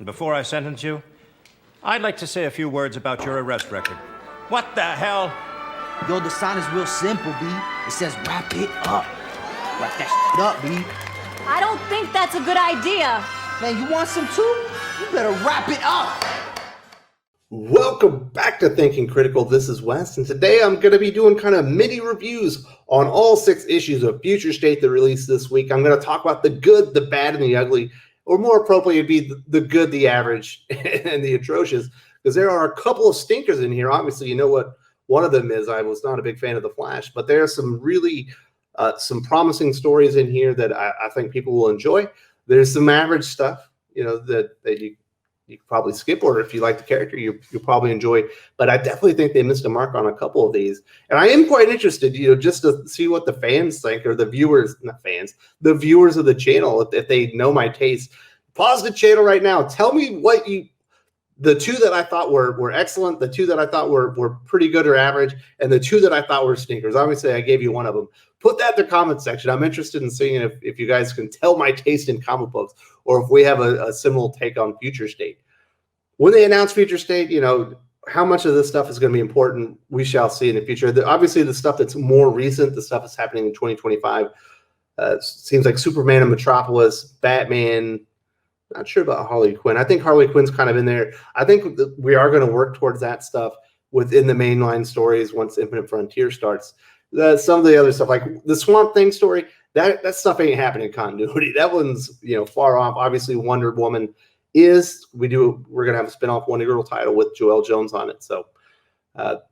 And before I sentence you, I'd like to say a few words about your arrest record. What the hell? Yo, the sign is real simple, B. It says wrap it up. Wrap that shit up, B. I don't think that's a good idea. Man, you want some too? You better wrap it up. Welcome back to Thinking Critical. This is Wes, and today I'm going to be doing kind of mini reviews on all 6 issues of Future State that released this week. I'm going to talk about the good, the bad, and the ugly, or more appropriately, it'd be the good, the average, and the atrocious, because there are a couple of stinkers in here. Obviously, you know what one of them is. I was not a big fan of The Flash, but there are some really some promising stories in here that I think people will enjoy. There's some average stuff, you know, that you could probably skip, or if you like the character, you'll probably enjoy. But I definitely think they missed a mark on a couple of these. And I am quite interested, you know, just to see what the fans think, or the viewers, not fans, the viewers of the channel, if they know my taste. Pause the channel right now. Tell me what the 2 that I thought were excellent, the 2 that I thought were pretty good or average, and the 2 that I thought were stinkers. Obviously, I gave you one of them. Put that in the comment section. I'm interested in seeing if you guys can tell my taste in comic books, or if we have a similar take on Future State. When they announce Future State, you know, how much of this stuff is going to be important, we shall see in the future. Obviously, the stuff that's more recent, the stuff that's happening in 2025, seems like Superman and Metropolis, Batman. Not sure about Harley Quinn. I think Harley Quinn's kind of in there. I think that we are going to work towards that stuff within the mainline stories once Infinite Frontier starts. Some of the other stuff, like the Swamp Thing story, that stuff ain't happening in continuity. That one's, you know, far off. Obviously, Wonder Woman we're going to have a spinoff Wonder Girl title with Joelle Jones on it. So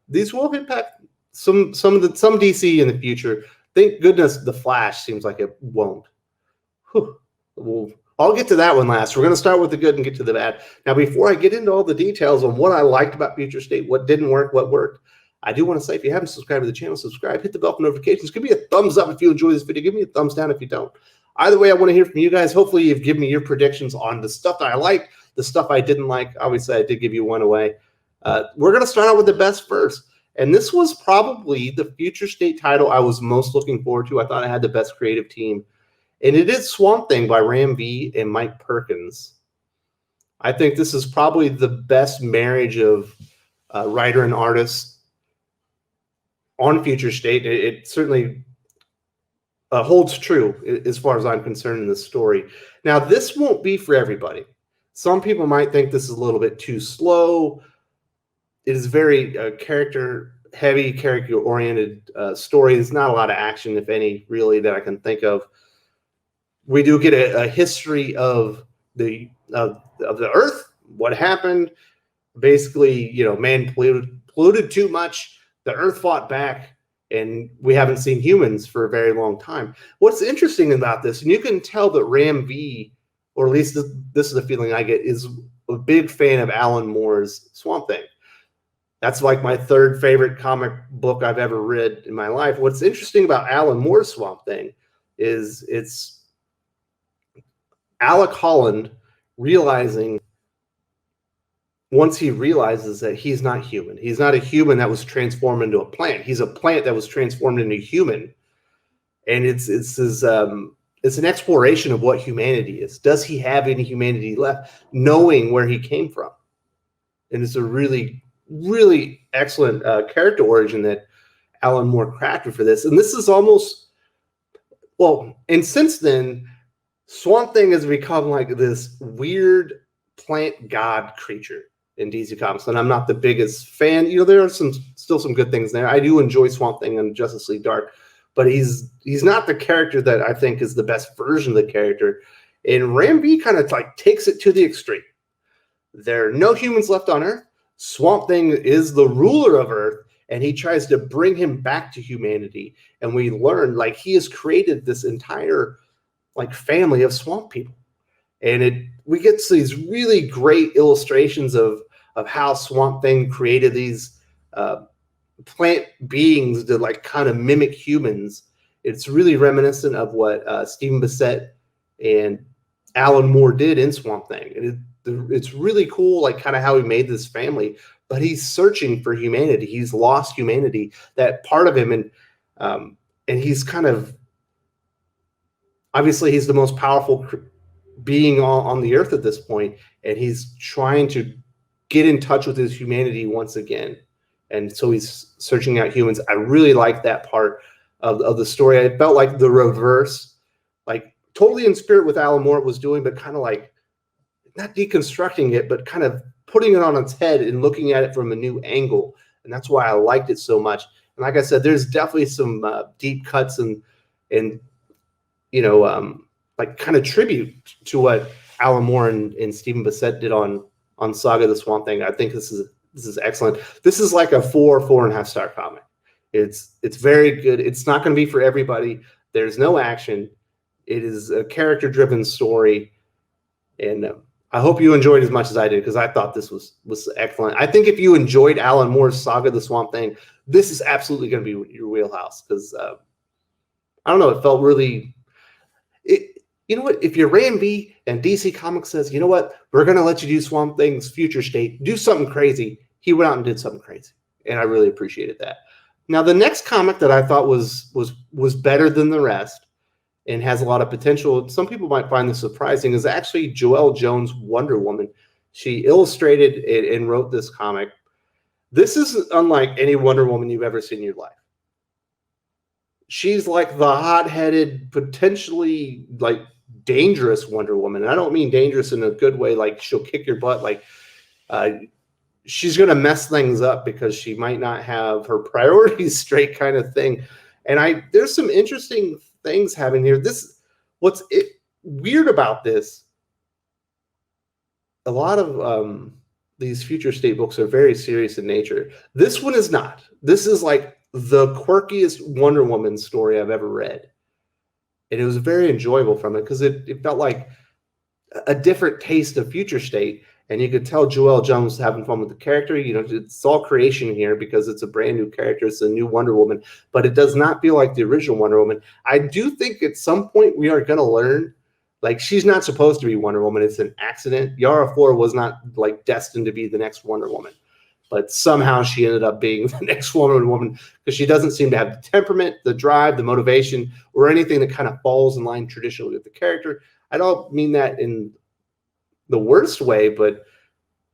these will impact some DC in the future. Thank goodness the Flash seems like it won't. Well, I'll get to that one last. We're going to start with the good and get to the bad. Now, before I get into all the details on what I liked about Future State, what didn't work, what worked, I do want to say, if you haven't subscribed to the channel, subscribe, hit the bell for notifications. Give me a thumbs up if you enjoy this video. Give me a thumbs down if you don't. Either way, I want to hear from you guys. Hopefully, you've given me your predictions on the stuff that I liked, the stuff I didn't like. Obviously, I did give you one away. We're going to start out with the best first. And this was probably the Future State title I was most looking forward to. I thought I had the best creative team. And it is Swamp Thing by Ram V and Mike Perkins. I think this is probably the best marriage of writer and artist on Future State. It certainly holds true as far as I'm concerned in this story. Now, this won't be for everybody. Some people might think this is a little bit too slow. It is very character-heavy, character-oriented story. There's not a lot of action, if any, really, that I can think of. We do get a history of the Earth, what happened. Basically, you know, man polluted too much. The Earth fought back, and we haven't seen humans for a very long time. What's interesting about this, and you can tell that Ram V, or at least this is the feeling I get, is a big fan of Alan Moore's Swamp Thing. That's like my 3rd favorite comic book I've ever read in my life. What's interesting about Alan Moore's Swamp Thing is it's Alec Holland realizing, once he realizes that he's not human. He's not a human that was transformed into a plant. He's a plant that was transformed into a human. And it's an exploration of what humanity is. Does he have any humanity left, knowing where he came from? And it's a really, really excellent character origin that Alan Moore crafted for this. And this is almost, well, and since then, Swamp Thing has become like this weird plant god creature in DC Comics, and I'm not the biggest fan. You know, there are still some good things there. I do enjoy Swamp Thing and Justice League Dark, but he's not the character that I think is the best version of the character. And Ram V kind of like takes it to the extreme. There are no humans left on Earth. Swamp Thing is the ruler of Earth, and he tries to bring him back to humanity. And we learn, like, he has created this entire like family of swamp people, and we get these really great illustrations of how Swamp Thing created these plant beings to like kind of mimic humans. It's really reminiscent of what Stephen Bissett and Alan Moore did in Swamp Thing, and it's really cool, like kind of how he made this family. But he's searching for humanity. He's lost humanity, that part of him, and he's kind of, obviously, he's the most powerful being on the earth at this point. and he's trying to get in touch with his humanity once again. And so he's searching out humans. I really like that part of the story. I felt like the reverse, like totally in spirit with Alan Moore was doing, but kind of like not deconstructing it, but kind of putting it on its head and looking at it from a new angle. And that's why I liked it so much. And like I said, there's definitely some deep cuts and like kind of tribute to what Alan Moore and Stephen Bissette did on Saga the Swamp Thing. I think this is excellent. This is like a 4.5 star comic. It's very good. It's not going to be for everybody. There's no action. It is a character driven story, and I hope you enjoyed as much as I did, because I thought this was excellent. I think if you enjoyed Alan Moore's Saga the Swamp Thing, this is absolutely going to be your wheelhouse, because I don't know, it felt really. You know what? If you're Ram V and DC Comics says, you know what, we're going to let you do Swamp Thing's future state, do something crazy, he went out and did something crazy, and I really appreciated that. Now, the next comic that I thought was better than the rest and has a lot of potential, some people might find this surprising, is actually Joelle Jones' Wonder Woman. She illustrated it and wrote this comic. This is unlike any Wonder Woman you've ever seen in your life. She's like the hot-headed, potentially like dangerous Wonder Woman. And I don't mean dangerous in a good way, like she'll kick your butt. Like she's going to mess things up because she might not have her priorities straight, kind of thing. And there's some interesting things happening here. What's weird about this, a lot of these future state books are very serious in nature. This one is not. This is like the quirkiest Wonder Woman story I've ever read. And it was very enjoyable from it, because it felt like a different taste of future state. And you could tell Joelle Jones was having fun with the character. You know, it's all creation here because it's a brand new character. It's a new Wonder Woman, but it does not feel like the original Wonder Woman. I do think at some point we are going to learn, like, she's not supposed to be Wonder Woman. It's an accident. Yara Flor was not like destined to be the next Wonder Woman, but somehow she ended up being the next Wonder Woman, because she doesn't seem to have the temperament, the drive, the motivation, or anything that kind of falls in line traditionally with the character. I don't mean that in the worst way, but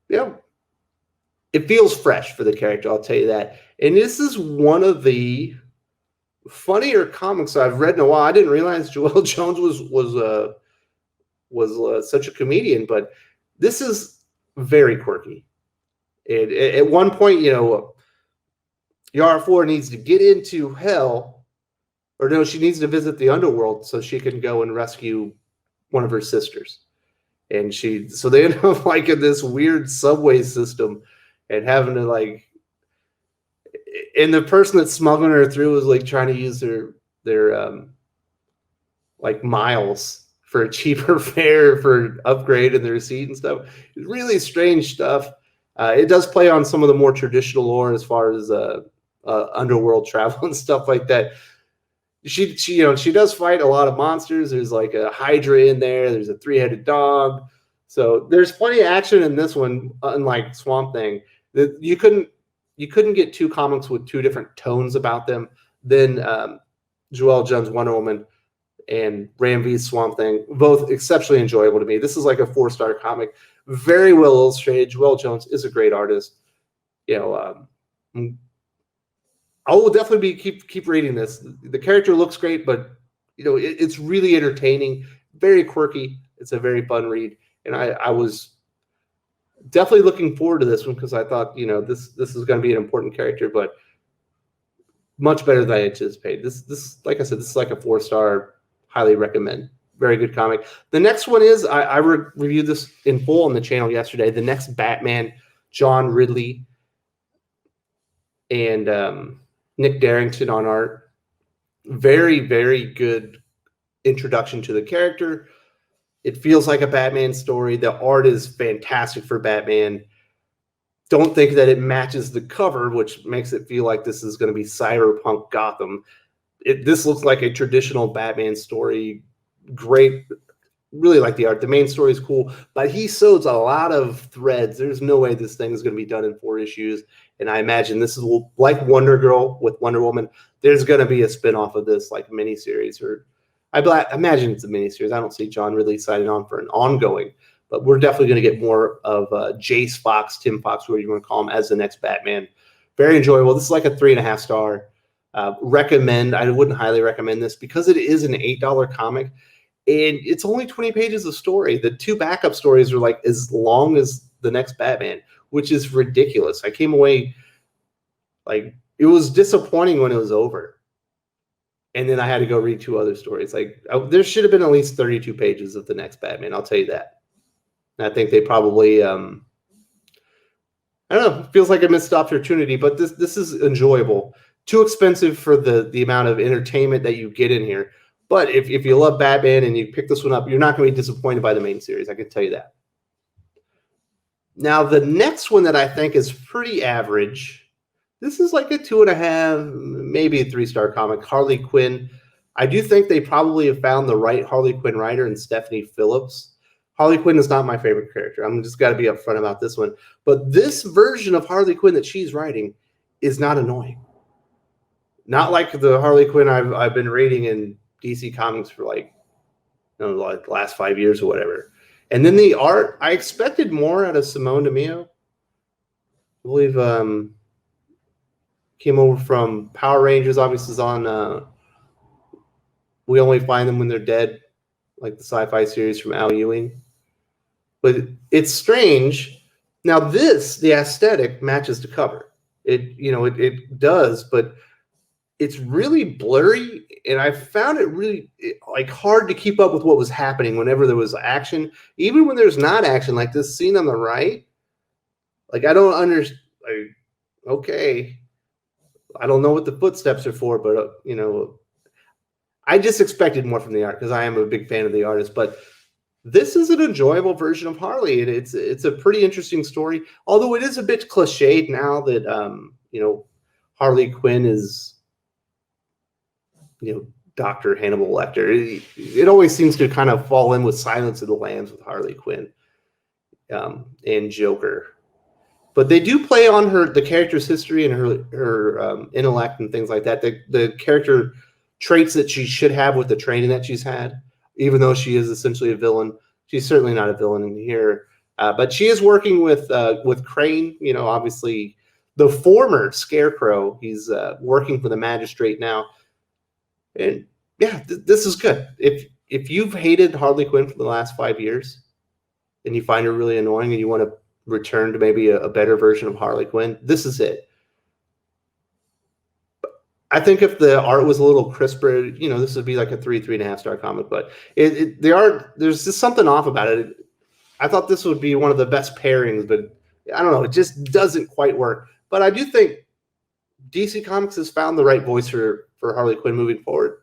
it feels fresh for the character, I'll tell you that. And this is one of the funnier comics I've read in a while. I didn't realize Joelle Jones was such a comedian, but this is very quirky. At one point, Yara Flor needs to get into hell, or no, she needs to visit the underworld so she can go and rescue one of her sisters. And so they end up like in this weird subway system and having to and the person that's smuggling her through is like trying to use their like miles for a cheaper fare for upgrade in their seat and stuff. It's really strange stuff. It does play on some of the more traditional lore as far as underworld travel and stuff like that. She does fight a lot of monsters. There's like a Hydra in there. There's a 3-headed dog. So there's plenty of action in this one, unlike Swamp Thing. You couldn't get two comics with two different tones about them than Joelle Jones' Wonder Woman and Ram V's Swamp Thing. Both exceptionally enjoyable to me. This is like a 4-star comic. Very well illustrated. Joelle Jones is a great artist. I will definitely keep reading this. The character looks great, but it's really entertaining, very quirky. It's a very fun read, and I was definitely looking forward to this one, because I thought this is going to be an important character, but much better than I anticipated. This like I said, this is like a 4-star. Highly recommend. Very good comic. The next one is I reviewed this in full on the channel yesterday. The next Batman, John Ridley and Nick Darrington on art. Very, very good introduction to the character. It feels like a Batman story. The art is fantastic for Batman. Don't think that it matches the cover, which makes it feel like this is going to be cyberpunk Gotham. This looks like a traditional Batman story. Great. Really like the art. The main story is cool, but he sews a lot of threads. There's no way this thing is going to be done in 4 issues. And I imagine this is like Wonder Girl with Wonder Woman. There's going to be a spinoff of this, like miniseries, or I imagine it's a miniseries. I don't see John Ridley signing on for an ongoing, but we're definitely going to get more of Jace Fox, Tim Fox, whatever you want to call him, as the next Batman. Very enjoyable. This is like a 3.5 star. Recommend. I wouldn't highly recommend this because it is an $8 comic, and it's only 20 pages of story. The 2 backup stories are like as long as the next Batman, which is ridiculous. I came away like it was disappointing when it was over, and then I had to go read 2 other stories. Like there should have been at least 32 pages of the next Batman. I'll tell you that. And I think they probably. I don't know. It feels like a missed opportunity, but this is enjoyable. Too expensive for the amount of entertainment that you get in here. But if you love Batman and you pick this one up, you're not going to be disappointed by the main series. I can tell you that. Now, the next one that I think is pretty average, this is like a 2.5, maybe a 3-star comic, Harley Quinn. I do think they probably have found the right Harley Quinn writer in Stephanie Phillips. Harley Quinn is not my favorite character. I'm just got to be upfront about this one. But this version of Harley Quinn that she's writing is not annoying. Not like the Harley Quinn I've been reading in DC Comics for like the last 5 years or whatever. And then the art, I expected more out of Simone DeMeo. I believe came over from Power Rangers. Obviously, is on We Only Find Them When They're Dead, like the sci-fi series from Al Ewing. But it's strange. Now the aesthetic matches the cover. It does, but it's really blurry, and I found it really hard to keep up with what was happening whenever there was action. Even when there's not action, like this scene on the right, like I don't understand. Okay, I don't know what the footsteps are for, but I just expected more from the art because I am a big fan of the artist, but. This is an enjoyable version of Harley, and it's a pretty interesting story. Although it is a bit cliched now that Harley Quinn is Dr. Hannibal Lecter. It always seems to kind of fall in with Silence of the Lambs with Harley Quinn and Joker, but they do play on the character's history and her intellect and things like that. The character traits that she should have with the training that she's had. Even though she is essentially a villain, she's certainly not a villain in here. But she is working with Crane. Obviously the former Scarecrow. He's working for the Magistrate now, and yeah, this is good. If you've hated Harley Quinn for the last 5 years, and you find her really annoying, and you want to return to maybe a better version of Harley Quinn, this is it. I think if the art was a little crisper, this would be like a 3.5 star comic. But there's just something off about it. I thought this would be one of the best pairings, but I don't know. It just doesn't quite work. But I do think DC Comics has found the right voice for Harley Quinn moving forward.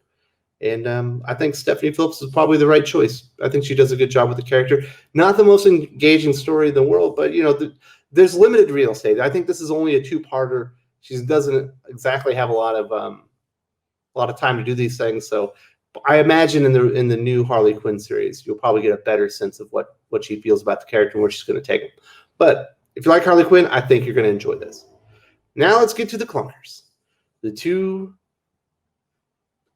And I think Stephanie Phillips is probably the right choice. I think she does a good job with the character. Not the most engaging story in the world, but, there's limited real estate. I think this is only a 2-parter. She doesn't exactly have a lot of time to do these things. So I imagine in the new Harley Quinn series, you'll probably get a better sense of what she feels about the character and where she's going to take him. But if you like Harley Quinn, I think you're going to enjoy this. Now let's get to the clunkers. The 2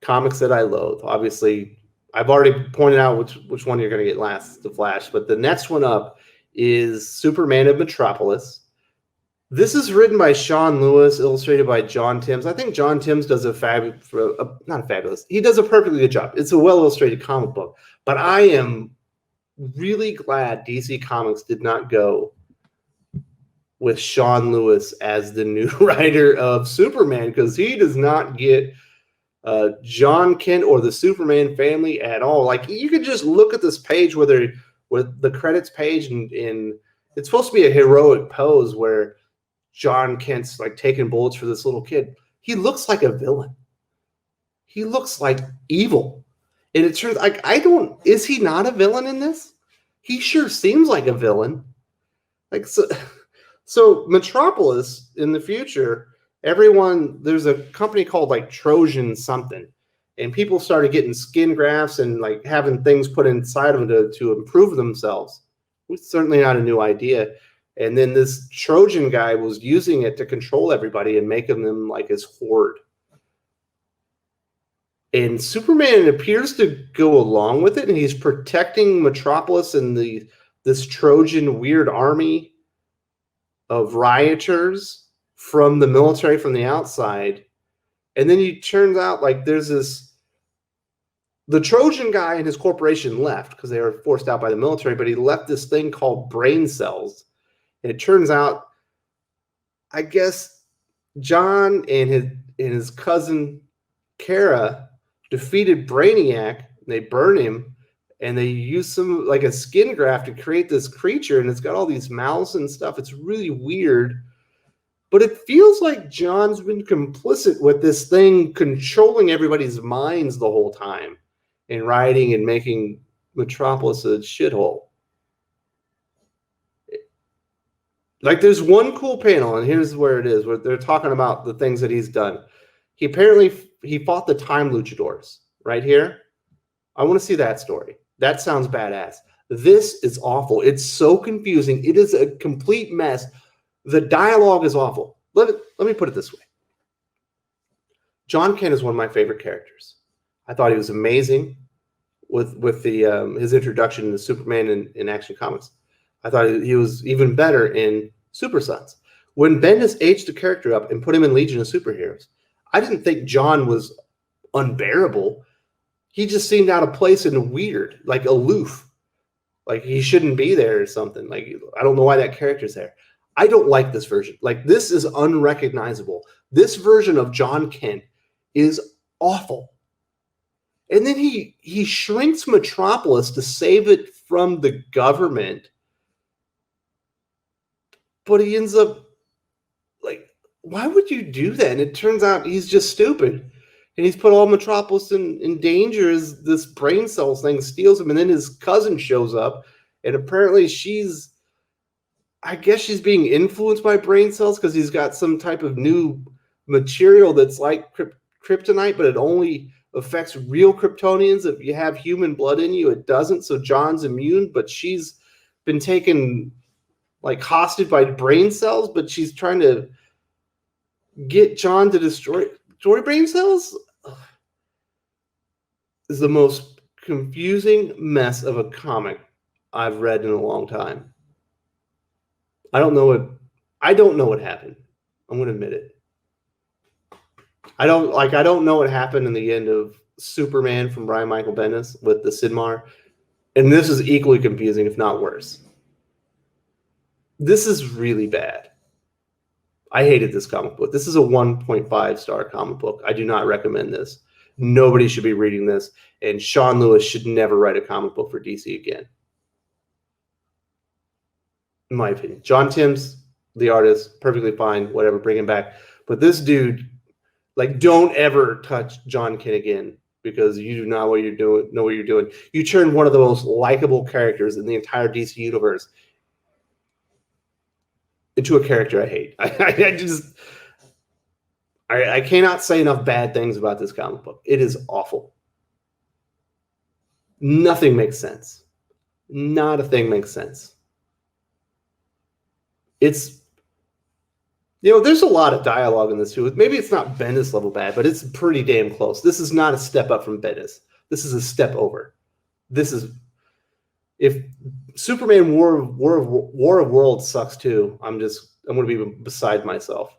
comics that I loathe. Obviously, I've already pointed out which one you're going to get last, The Flash. But the next one up is Superman of Metropolis. This is written by Sean Lewis, illustrated by John Timms. I think John Timms does he does a perfectly good job. It's a well-illustrated comic book. But I am really glad DC Comics did not go with Sean Lewis as the new writer of Superman, because he does not get John Kent or the Superman family at all. Like, you could just look at this page with the credits page, and it's supposed to be a heroic pose where John Kent's like taking bullets for this little kid. He looks like a villain. He looks like evil. And it's true. Like, is he not a villain in this? He sure seems like a villain. Like, so Metropolis in the future, there's a company called like Trojan something. And people started getting skin grafts and like having things put inside of them to improve themselves. It's certainly not a new idea. And then this Trojan guy was using it to control everybody and making them like his horde. And Superman appears to go along with it, and he's protecting Metropolis and the this Trojan weird army of rioters from the military from the outside. And then it turns out like there's the Trojan guy and his corporation left because they were forced out by the military, but he left this thing called brain cells. And it turns out, I guess, John and his cousin Kara defeated Brainiac. They burn him, and they use some like a skin graft to create this creature, and it's got all these mouths and stuff. It's really weird. But it feels like John's been complicit with this thing controlling everybody's minds the whole time and rioting and making Metropolis a shithole. Like there's one cool panel, and here's where it is, where they're talking about the things that he's done. He fought the Time Luchadors right here. I want to see that story. That sounds badass. This is awful. It's so confusing. It is a complete mess. The dialogue is awful. Let me put it this way. John Kent is one of my favorite characters. I thought he was amazing with his introduction to Superman in Action Comics. I thought he was even better in Super Sons. When Bendis aged the character up and put him in Legion of Superheroes, I didn't think John was unbearable. He just seemed out of place and weird, like aloof. Like he shouldn't be there or something. Like I don't know why that character's there. I don't like this version. Like this is unrecognizable. This version of John Kent is awful. And then he shrinks Metropolis to save it from the government. But he ends up like, why would you do that? And it turns out he's just stupid. And he's put all Metropolis in danger as this brain cells thing steals him. And then his cousin shows up. And apparently I guess she's being influenced by brain cells because he's got some type of new material that's like kryptonite, but it only affects real Kryptonians. If you have human blood in you, it doesn't. So John's immune, but she's been taken like hostage by brain cells, but she's trying to get John to destroy brain cells. Ugh. Is the most confusing mess of a comic I've read in a long time. I don't know what happened. I'm going to admit it. I don't know what happened in the end of Superman from Brian Michael Bendis with the Sidmar. And this is equally confusing, if not worse. This is really bad. I hated this comic book. This is a 1.5 star comic book. I do not recommend this. Nobody should be reading this. And Sean Lewis should never write a comic book for DC again. In my opinion. John Timms, the artist, perfectly fine, whatever, bring him back. But this dude, like, don't ever touch John Kent again because you do not know what you're doing. You turn one of the most likable characters in the entire DC universe into a character I hate. I cannot say enough bad things about this comic book. It is awful. Nothing makes sense. Not a thing makes sense. It's, there's a lot of dialogue in this too. Maybe it's not Bendis level bad, but it's pretty damn close. This is not a step up from Bendis. This is a step over. This is, if Superman War of Worlds sucks too, I'm going to be beside myself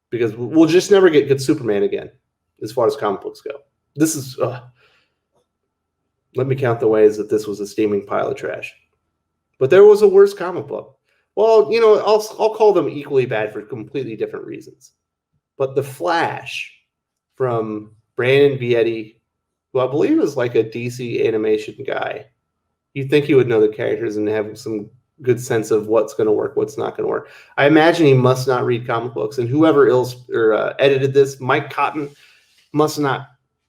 because we'll just never get good Superman again as far as comic books go. This is, let me count the ways that this was a steaming pile of trash. But there was a worse comic book. Well, I'll call them equally bad for completely different reasons. But The Flash from Brandon Vietti, who I believe is like a DC animation guy, you'd think he would know the characters and have some good sense of what's going to work, what's not going to work. I imagine he must not read comic books, and whoever edited this, Mike Cotton, must not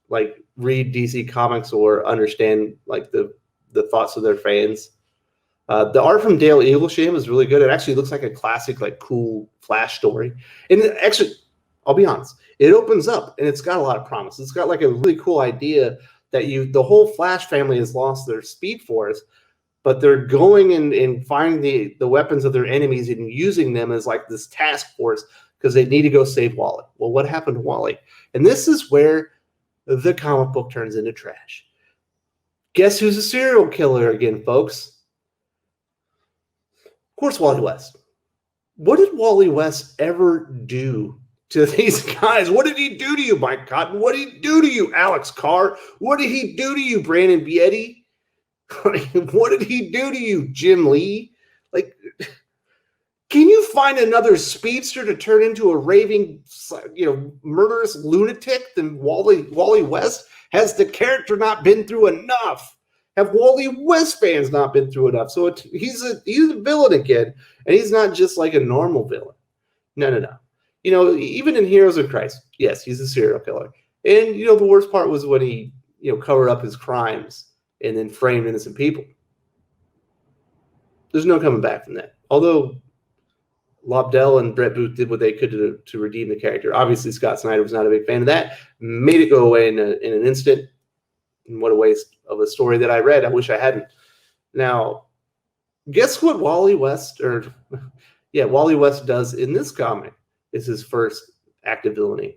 like read DC comics or understand like the thoughts of their fans. The art from Dale Eaglesham is really good. It actually looks like a classic, like cool Flash story. And actually, I'll be honest, it opens up and it's got a lot of promise. It's got like a really cool idea that the whole Flash family has lost their Speed Force, but they're going and finding the weapons of their enemies and using them as like this task force because they need to go save Wally. Well, what happened to Wally? And this is where the comic book turns into trash. Guess who's a serial killer again, folks? course, Wally West. What did Wally West ever do to these guys? What did he do to you, Mike Cotton? What did he do to you, Alex Carr? What did he do to you, Brandon Bietti? What did he do to you, Jim Lee? Like, can you find another speedster to turn into a raving, murderous lunatic than Wally West? Has the character not been through enough? Have Wally West fans not been through enough? So he's a villain again, and he's not just like a normal villain. No. Even in Heroes of Christ, yes, he's a serial killer. And, the worst part was when he, covered up his crimes and then framed innocent people. There's no coming back from that. Although Lobdell and Brett Booth did what they could to redeem the character. Obviously, Scott Snyder was not a big fan of that. Made it go away in an instant. And what a waste of a story that I read. I wish I hadn't. Now, guess what Wally West does in this comic is his first act of villainy.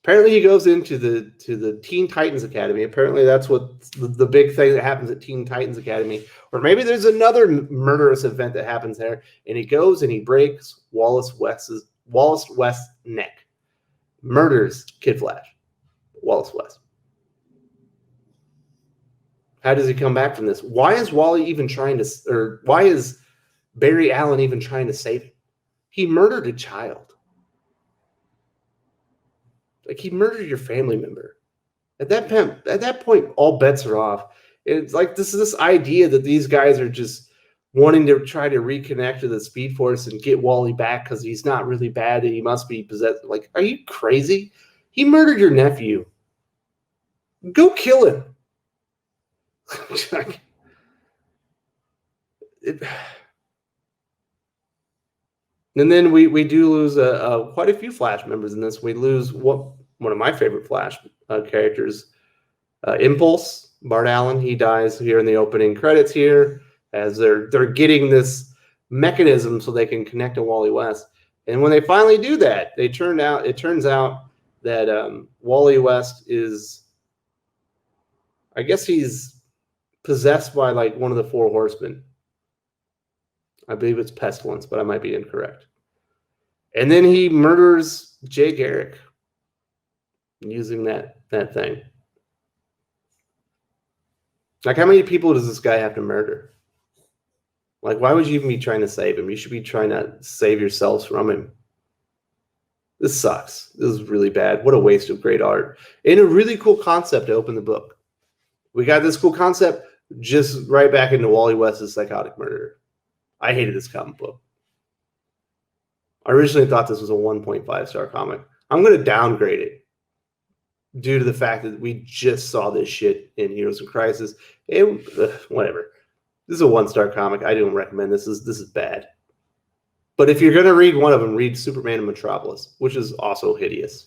Apparently, he goes into the Teen Titans Academy. Apparently, that's what the big thing that happens at Teen Titans Academy. Or maybe there's another murderous event that happens there. And he goes and he breaks Wallace West's neck. Murders Kid Flash. Wallace West. How does he come back from this? Why is why is Barry Allen even trying to save him? He murdered a child. Like, he murdered your family member. At that point, all bets are off. It's like this idea that these guys are just wanting to try to reconnect to the Speed Force and get Wally back because he's not really bad and he must be possessed. Like, are you crazy? He murdered your nephew. Go kill him. And then we do lose quite a few Flash members in this. We lose one of my favorite Flash characters, Impulse, Bart Allen. He dies here in the opening credits here as they're getting this mechanism so they can connect to Wally West. And when they finally do that, it turns out that Wally West is, I guess he's possessed by like one of the Four Horsemen. I believe it's Pestilence, but I might be incorrect. And then he murders Jay Garrick using that thing. Like, how many people does this guy have to murder? Like, why would you even be trying to save him? You should be trying to save yourselves from him. This sucks. This is really bad. What a waste of great art. And a really cool concept to open the book. We got this cool concept, just right back into Wally West's psychotic murderer. I hated this comic book. I originally thought this was a 1.5 star comic. I'm going to downgrade it due to the fact that we just saw this shit in Heroes of Crisis. Whatever. This is a 1 star comic. I don't recommend this. This is bad. But if you're going to read one of them, read Superman and Metropolis, which is also hideous.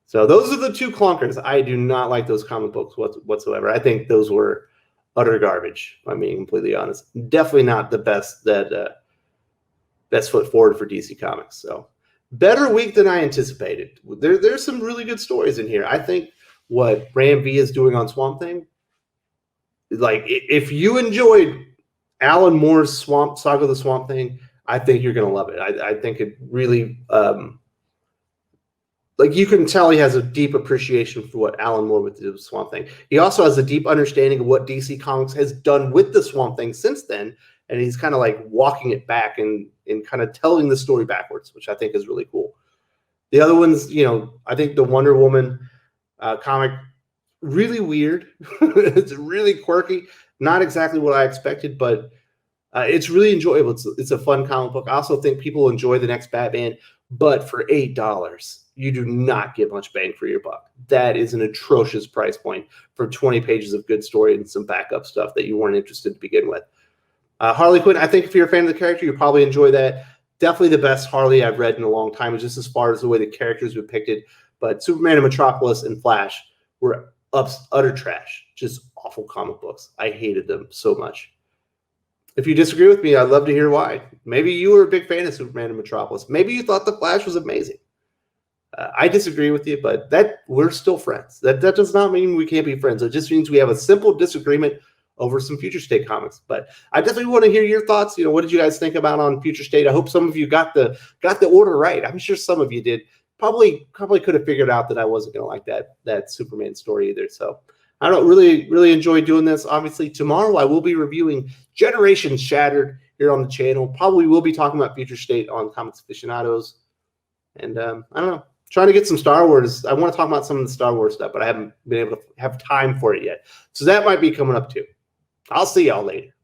So those are the two clunkers. I do not like those comic books whatsoever. I think those were utter garbage, if I'm being completely honest. Definitely not the best best foot forward for DC Comics. So better week than I anticipated. There's some really good stories in here. I think what Ram V is doing on Swamp Thing, like, if you enjoyed Alan Moore's Saga of the Swamp Thing, I think you're going to love it. I think it really, like, you can tell he has a deep appreciation for what Alan Moore would do with the Swamp Thing. He also has a deep understanding of what DC Comics has done with the Swamp Thing since then, and he's kind of like walking it back and kind of telling the story backwards, which I think is really cool. The other ones, I think the Wonder Woman comic, really weird. It's really quirky. Not exactly what I expected, but it's really enjoyable. It's a fun comic book. I also think people enjoy the next Batman, but for $8, you do not get much bang for your buck. That is an atrocious price point for 20 pages of good story and some backup stuff that you weren't interested to begin with. Harley Quinn, I think if you're a fan of the character, you'll probably enjoy that. Definitely the best Harley I've read in a long time, just as far as the way the characters were depicted. But Superman and Metropolis and Flash were utter trash. Just awful comic books. I hated them so much. If you disagree with me, I'd love to hear why. Maybe you were a big fan of Superman and Metropolis. Maybe you thought the Flash was amazing. I disagree with you, but we're still friends. That does not mean we can't be friends. It just means we have a simple disagreement over some Future State comics. But I definitely want to hear your thoughts. You know, what did you guys think about on Future State? I hope some of you got the order right. I'm sure some of you did. Probably could have figured out that I wasn't going to like that Superman story either. So I don't really enjoy doing this. Obviously, tomorrow I will be reviewing Generations Shattered here on the channel. Probably will be talking about Future State on Comics Aficionados. And I don't know, trying to get some Star Wars. I want to talk about some of the Star Wars stuff, but I haven't been able to have time for it yet. So that might be coming up too. I'll see y'all later.